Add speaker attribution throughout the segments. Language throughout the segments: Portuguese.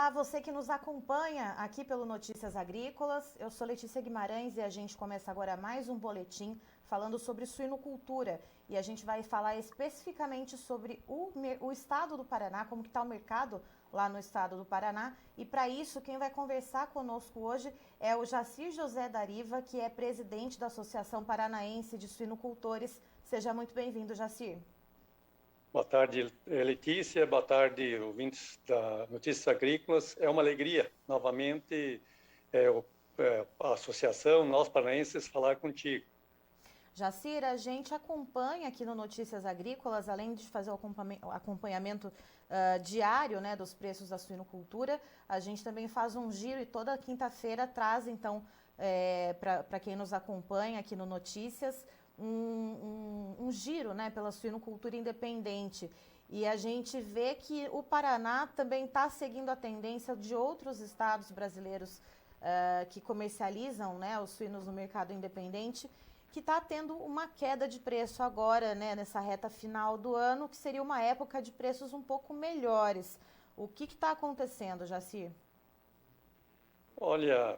Speaker 1: Olá, você que nos acompanha aqui pelo Notícias Agrícolas. Eu sou Letícia Guimarães e a gente começa agora mais um boletim falando sobre suinocultura. E a gente vai falar especificamente sobre o estado do Paraná, como que está o mercado lá no estado do Paraná. E para isso, quem vai conversar conosco hoje é o Jacir José Dariva, que é presidente da Associação Paranaense de Suinocultores. Seja muito bem-vindo, Jacir.
Speaker 2: Boa tarde, Letícia. Boa tarde, ouvintes da Notícias Agrícolas. É uma alegria, novamente, a Associação Nós Paranaenses falar contigo.
Speaker 1: Jacir, a gente acompanha aqui no Notícias Agrícolas, além de fazer o acompanhamento diário, né, dos preços da suinocultura, a gente também faz um giro e toda quinta-feira traz, então, para quem nos acompanha aqui no Notícias, um giro, né, pela suinocultura independente. E a gente vê que o Paraná também está seguindo a tendência de outros estados brasileiros que comercializam, né, os suínos no mercado independente, que está tendo uma queda de preço agora, né, nessa reta final do ano, que seria uma época de preços um pouco melhores. O que está acontecendo, Jacir?
Speaker 2: Olha,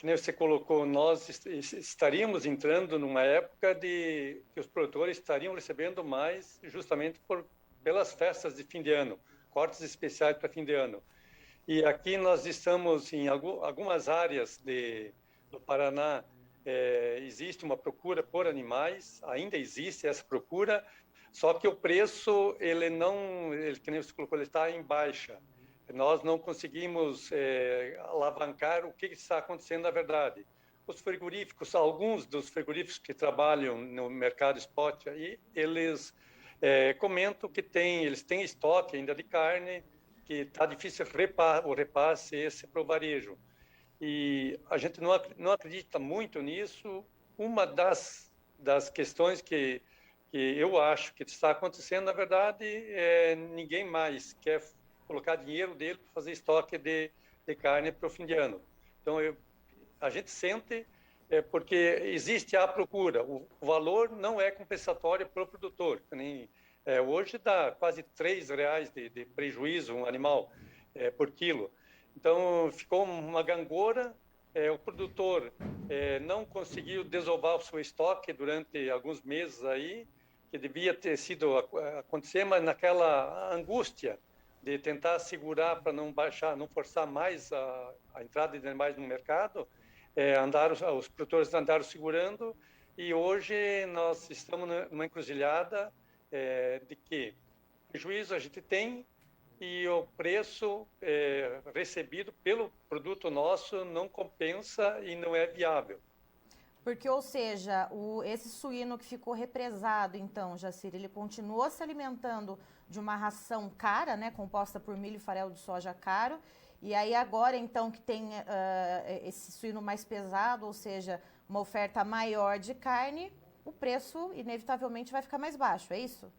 Speaker 2: como você colocou, nós estaríamos entrando numa época de que os produtores estariam recebendo mais justamente pelas festas de fim de ano, cortes especiais para fim de ano. E aqui nós estamos em algumas áreas do Paraná, existe uma procura por animais, ainda existe essa procura, só que o preço, que nem você colocou, ele está em baixa. Nós não conseguimos alavancar o que está acontecendo na verdade. Os frigoríficos, alguns dos frigoríficos que trabalham no mercado spot, aí, eles comentam que eles têm estoque ainda de carne, que está difícil o repasse esse para o varejo. E a gente não acredita muito nisso. Uma das questões que eu acho que está acontecendo, na verdade, ninguém mais quer colocar dinheiro dele para fazer estoque de carne para o fim de ano. Então, a gente sente, porque existe a procura. O valor não é compensatório para o produtor. Hoje dá quase R$ 3 de prejuízo um animal por quilo. Então, ficou uma gangorra, o produtor não conseguiu desovar o seu estoque durante alguns meses aí, que devia ter sido acontecer, mas naquela angústia de tentar segurar para não baixar, não forçar mais a entrada de animais no mercado, os produtores andaram segurando, e hoje nós estamos numa encruzilhada de que prejuízo a gente tem, e o preço recebido pelo produto nosso não compensa e não é viável.
Speaker 1: Porque, ou seja, esse suíno que ficou represado, então, Jacir, ele continuou se alimentando de uma ração cara, né, composta por milho e farelo de soja caro, e aí agora, então, que tem esse suíno mais pesado, ou seja, uma oferta maior de carne, o preço, inevitavelmente, vai ficar mais baixo, é isso?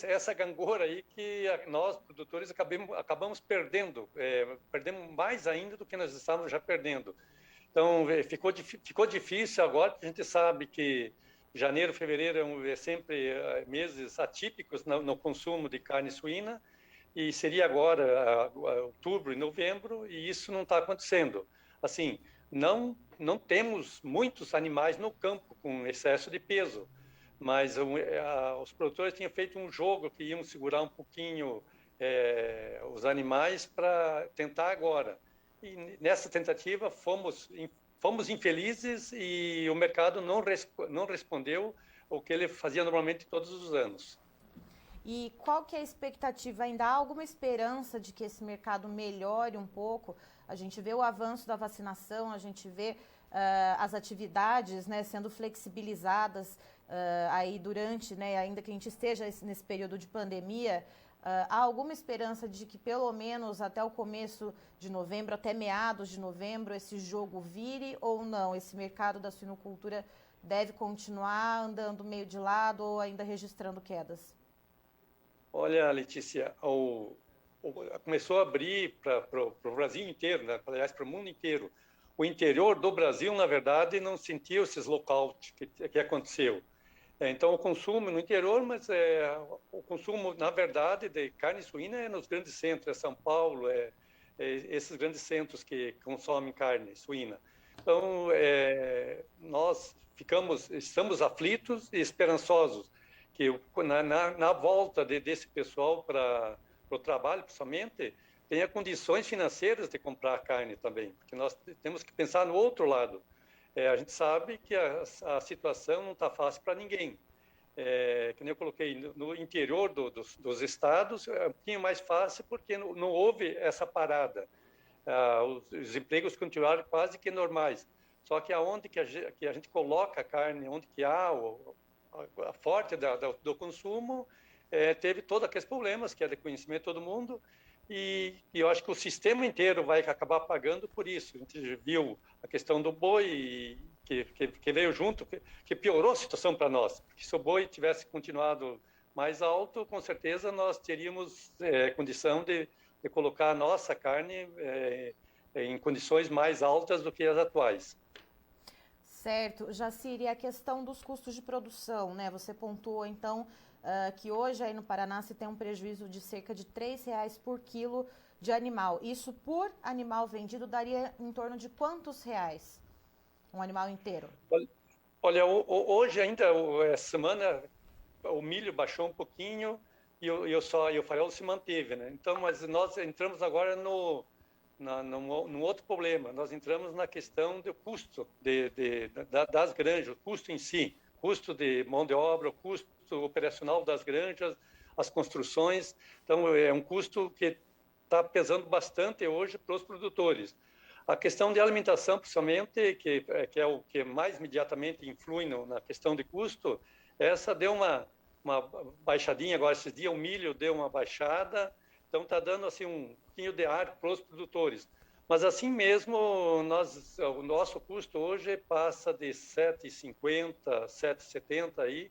Speaker 2: Essa gangorra aí que nós, produtores, acabamos perdendo, perdemos mais ainda do que nós estávamos já perdendo. Então, ficou difícil agora, a gente sabe que janeiro, fevereiro é sempre meses atípicos no consumo de carne suína, e seria agora outubro e novembro, e isso não está acontecendo. Assim, não temos muitos animais no campo com excesso de peso, mas os produtores tinham feito um jogo que iam segurar um pouquinho os animais para tentar agora. E nessa tentativa fomos infelizes, e o mercado não respondeu o que ele fazia normalmente todos os anos.
Speaker 1: E qual que é a expectativa? Ainda há alguma esperança de que esse mercado melhore um pouco? A gente vê o avanço da vacinação, a gente vê as atividades, né, sendo flexibilizadas aí durante, né, ainda que a gente esteja nesse período de pandemia. Há alguma esperança de que pelo menos até o começo de novembro, até meados de novembro, esse jogo vire, ou não? Esse mercado da suinocultura deve continuar andando meio de lado ou ainda registrando quedas?
Speaker 2: Olha, Letícia, começou a abrir para o Brasil inteiro, né? Aliás, para o mundo inteiro. O interior do Brasil, na verdade, não sentiu esses lockouts que aconteceu. Então, o consumo no interior, mas o consumo, na verdade, de carne suína é nos grandes centros, é São Paulo, esses grandes centros que consomem carne suína. Então, nós estamos aflitos e esperançosos que na volta desse pessoal para o trabalho, principalmente, tenha condições financeiras de comprar carne também, porque nós temos que pensar no outro lado. A gente sabe que a situação não está fácil para ninguém. Que nem eu coloquei, no interior dos estados é um pouquinho mais fácil porque não houve essa parada. Os empregos continuaram quase que normais. Só que aonde que a gente coloca a carne, onde que há a forte do consumo, teve todos aqueles problemas, que é de conhecimento de todo mundo, e eu acho que o sistema inteiro vai acabar pagando por isso. A gente viu a questão do boi, que veio junto, que piorou a situação para nós. Porque se o boi tivesse continuado mais alto, com certeza nós teríamos condição de colocar a nossa carne em condições mais altas do que as atuais.
Speaker 1: Certo. Jacir, e a questão dos custos de produção, né? Você pontuou, então, que hoje aí no Paraná se tem um prejuízo de cerca de R$ 3 por quilo de animal. Isso por animal vendido daria em torno de quantos reais? Um animal inteiro?
Speaker 2: Olha, hoje ainda, essa semana, o milho baixou um pouquinho e o farelo se manteve, né? Então, mas nós entramos agora num outro problema. Nós entramos na questão do custo das granjas, o custo em si, custo de mão de obra, o custo operacional das granjas, as construções. Então, é um custo que está pesando bastante hoje para os produtores. A questão de alimentação, principalmente, que é o que mais imediatamente influi na questão de custo, essa deu uma baixadinha agora esses dias, o milho deu uma baixada, então está dando assim um pouquinho de ar para os produtores. Mas assim mesmo, o nosso custo hoje passa de R$ 7,50, R$ 7,70 aí,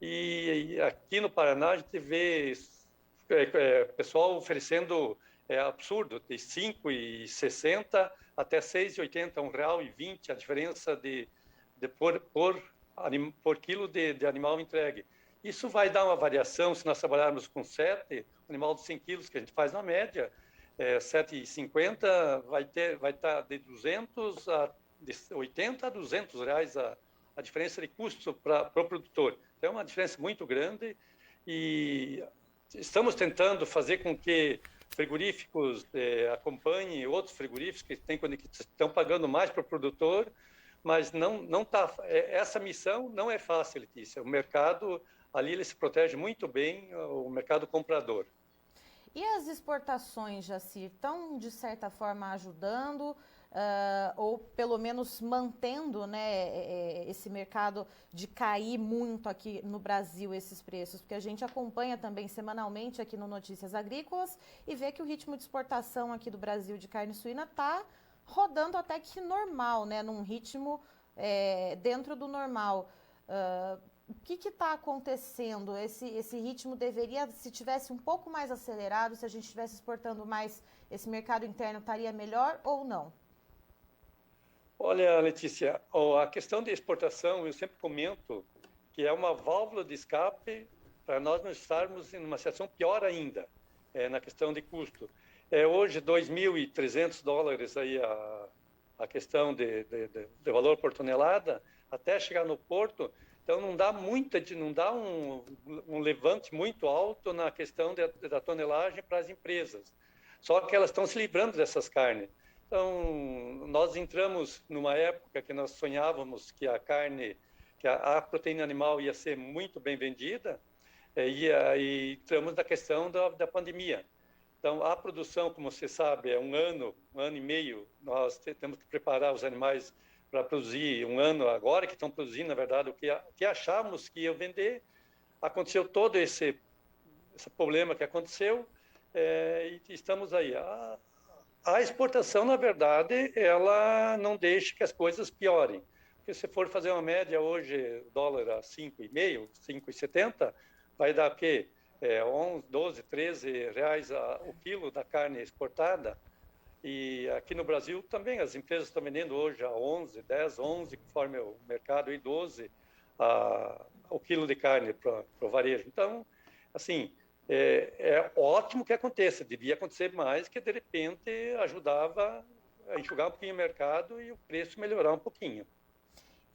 Speaker 2: e aqui no Paraná a gente vê pessoal oferecendo absurdo, de R$ 5,60 até R$ 6,80, R$ 1,20 a diferença por quilo de animal entregue. Isso vai dar uma variação, se nós trabalharmos com 7, animal de 100 quilos, que a gente faz na média, 7,50 vai estar de 80 a R$ 200 a diferença de custo para o produtor. Então, é uma diferença muito grande e estamos tentando fazer com que frigoríficos acompanhem outros frigoríficos que estão pagando mais para o produtor, mas não tá, essa missão não é fácil, Letícia. O mercado, ali ele se protege muito bem, o mercado comprador.
Speaker 1: E as exportações, Jacir, estão, de certa forma, ajudando ou pelo menos mantendo, né, esse mercado de cair muito aqui no Brasil, esses preços? Porque a gente acompanha também semanalmente aqui no Notícias Agrícolas e vê que o ritmo de exportação aqui do Brasil de carne suína está rodando até que normal, né, num ritmo dentro do normal. O que está acontecendo? Esse ritmo deveria, se tivesse um pouco mais acelerado, se a gente estivesse exportando mais, esse mercado interno estaria melhor ou não?
Speaker 2: Olha, Letícia, a questão de exportação, eu sempre comento que é uma válvula de escape para nós não estarmos em uma situação pior ainda, na questão de custo. Hoje, $2.300 aí a questão de valor por tonelada, até chegar no porto. Então, não dá um levante muito alto na questão da tonelagem para as empresas. Só que elas estão se livrando dessas carnes. Então, nós entramos numa época que nós sonhávamos que a proteína animal ia ser muito bem vendida, e entramos na questão da pandemia. Então, a produção, como você sabe, é um ano e meio, nós temos que preparar os animais para produzir um ano agora, que estão produzindo, na verdade, o que achávamos que ia vender. Aconteceu todo esse problema que aconteceu, e estamos aí. A exportação, na verdade, ela não deixa que as coisas piorem. Porque se for fazer uma média hoje, dólar a 5,5, 5,70, vai dar o quê? 11, 12, 13 reais o quilo da carne exportada. E aqui no Brasil também, as empresas estão vendendo hoje a 11, 10, 11, conforme o mercado, e 12. o quilo de carne para o varejo. Então, assim, é ótimo que aconteça, devia acontecer mais, que de repente ajudava a enxugar um pouquinho o mercado e o preço melhorar um pouquinho.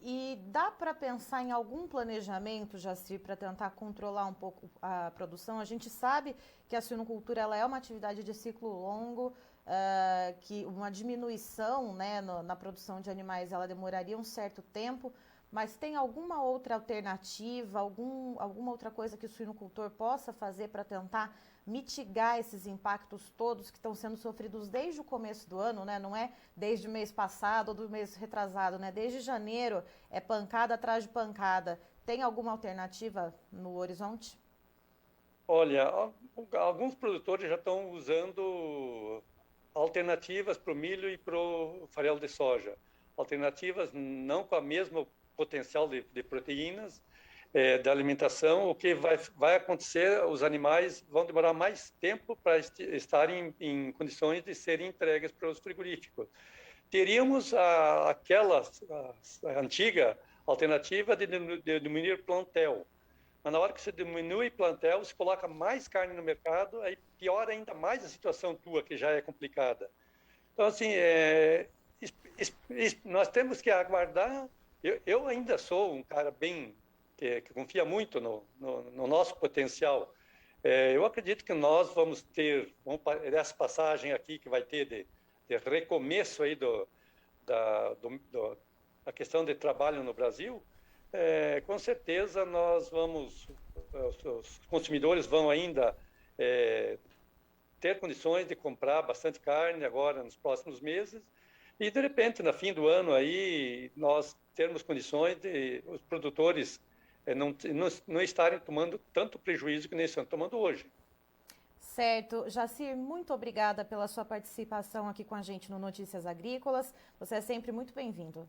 Speaker 1: E dá para pensar em algum planejamento, Jacir, para tentar controlar um pouco a produção? A gente sabe que a suinocultura ela é uma atividade de ciclo longo, que uma diminuição, né, na produção de animais ela demoraria um certo tempo, mas tem alguma outra alternativa, alguma outra coisa que o suinocultor possa fazer para tentar mitigar esses impactos todos que estão sendo sofridos desde o começo do ano, né? Não é desde o mês passado ou do mês retrasado, né? Desde janeiro é pancada atrás de pancada. Tem alguma alternativa no horizonte?
Speaker 2: Olha, alguns produtores já estão usando alternativas para o milho e para o farelo de soja. Alternativas não com a mesma potencial de proteínas, da alimentação. O que vai acontecer, os animais vão demorar mais tempo para estarem em condições de serem entregues para os frigoríficos. Teríamos aquela antiga alternativa de diminuir plantel. Mas na hora que você diminui plantel, você coloca mais carne no mercado, aí piora ainda mais a situação tua, que já é complicada. Então, assim, nós temos que aguardar. Eu ainda sou um cara que confia muito no nosso potencial. Eu acredito que nós vamos ter, essa passagem aqui que vai ter de recomeço aí da questão de trabalho no Brasil, com certeza os consumidores vão ainda ter condições de comprar bastante carne agora nos próximos meses e, de repente, no fim do ano aí, nós termos condições de os produtores não estarem tomando tanto prejuízo que nem estão tomando hoje.
Speaker 1: Certo. Jacir, muito obrigada pela sua participação aqui com a gente no Notícias Agrícolas. Você é sempre muito bem-vindo.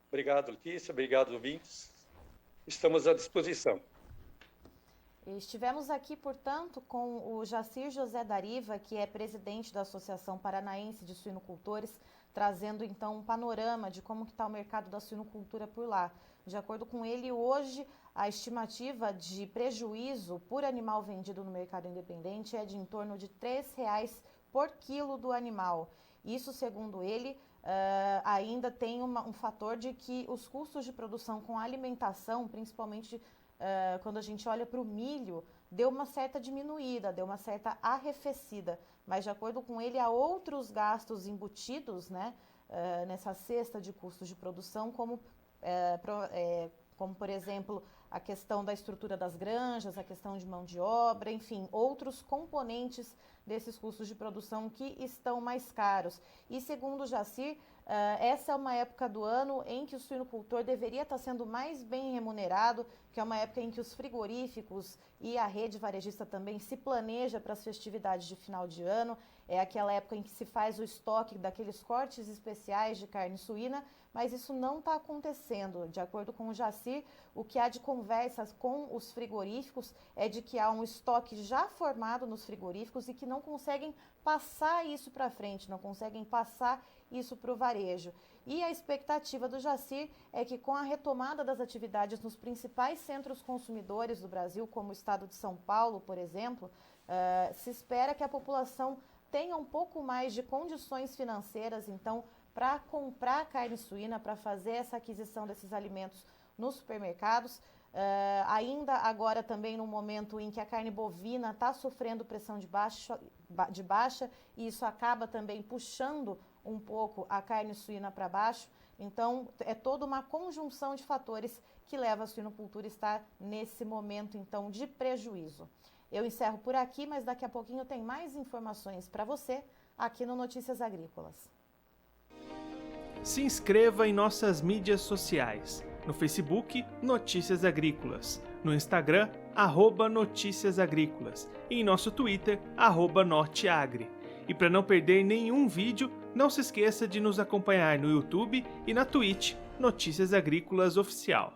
Speaker 2: Obrigado, Letícia. Obrigado, ouvintes. Estamos à disposição.
Speaker 1: Estivemos aqui, portanto, com o Jacir José Dariva, que é presidente da Associação Paranaense de Suinocultores, trazendo então um panorama de como está o mercado da suinocultura por lá. De acordo com ele, hoje a estimativa de prejuízo por animal vendido no mercado independente é de em torno de R$ 3,00 por quilo do animal. Isso, segundo ele, ainda tem um fator de que os custos de produção com alimentação, principalmente quando a gente olha para o milho, deu uma certa diminuída, deu uma certa arrefecida. Mas, de acordo com ele, há outros gastos embutidos, né, nessa cesta de custos de produção, como, por exemplo, a questão da estrutura das granjas, a questão de mão de obra, enfim, outros componentes desses custos de produção que estão mais caros. E, segundo o Jacir, essa é uma época do ano em que o suinocultor deveria estar sendo mais bem remunerado, que é uma época em que os frigoríficos e a rede varejista também se planeja para as festividades de final de ano. É aquela época em que se faz o estoque daqueles cortes especiais de carne suína, mas isso não está acontecendo. De acordo com o Jacir, o que há de conversas com os frigoríficos é de que há um estoque já formado nos frigoríficos e que não conseguem passar isso para frente, não conseguem passar isso para o varejo. E a expectativa do Jacir é que, com a retomada das atividades nos principais centros consumidores do Brasil, como o estado de São Paulo, por exemplo, se espera que a população tenha um pouco mais de condições financeiras, então, para comprar carne suína, para fazer essa aquisição desses alimentos nos supermercados. Ainda agora também no momento em que a carne bovina está sofrendo pressão de baixa, e isso acaba também puxando um pouco a carne suína para baixo. Então, é toda uma conjunção de fatores que leva a suinocultura a estar nesse momento, então, de prejuízo. Eu encerro por aqui, mas daqui a pouquinho tem mais informações para você aqui no Notícias Agrícolas.
Speaker 3: Se inscreva em nossas mídias sociais. No Facebook, Notícias Agrícolas. No Instagram, @Notícias Agrícolas. E em nosso Twitter, @Norteagri. E para não perder nenhum vídeo, não se esqueça de nos acompanhar no YouTube e na Twitch, Notícias Agrícolas Oficial.